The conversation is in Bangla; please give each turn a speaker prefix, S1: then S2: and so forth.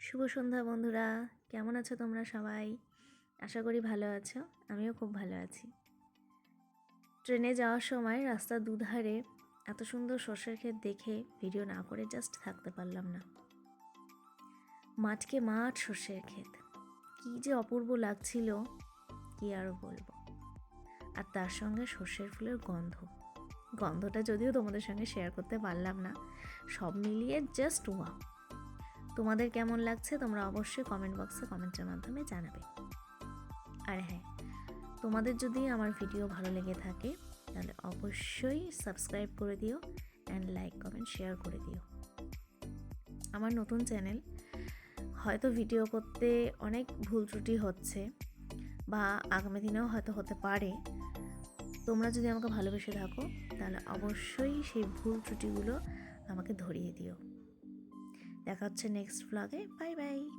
S1: শুভ সন্ধ্যা বন্ধুরা, কেমন আছো তোমরা সবাই? আশা করি ভালো আছো। আমিও খুব ভালো আছি। ট্রেনে যাওয়ার সময় রাস্তার দুধারে এত সুন্দর সর্ষের ক্ষেত দেখে ভিডিও না করে জাস্ট থাকতে পারলাম না। মাঠকে মাঠ সর্ষের ক্ষেত, কী যে অপূর্ব লাগছিল, কি আরও বলবো। আর তার সঙ্গে সর্ষের ফুলের গন্ধটা যদিও তোমাদের সঙ্গে শেয়ার করতে পারলাম না। সব মিলিয়ে জাস্ট ওয়াও। তোমাদের কেমন লাগছে তোমরা অবশ্যই কমেন্ট বক্সে কমেন্টের মাধ্যমে জানাবে। আর হ্যাঁ, তোমাদের যদি আমার ভিডিও ভালো লেগে থাকে তাহলে অবশ্যই সাবস্ক্রাইব করে দিও অ্যান্ড লাইক কমেন্ট শেয়ার করে দিও। আমার নতুন চ্যানেল, হয়তো ভিডিও করতে অনেক ভুল ত্রুটি হচ্ছে বা আগামী দিনেও হয়তো হতে পারে। তোমরা যদি আমাকে ভালোবেসে থাকো তাহলে অবশ্যই সেই ভুল ত্রুটিগুলো আমাকে ধরিয়ে দিও। দেখা হচ্ছে নেক্সট ব্লগে। Bye bye.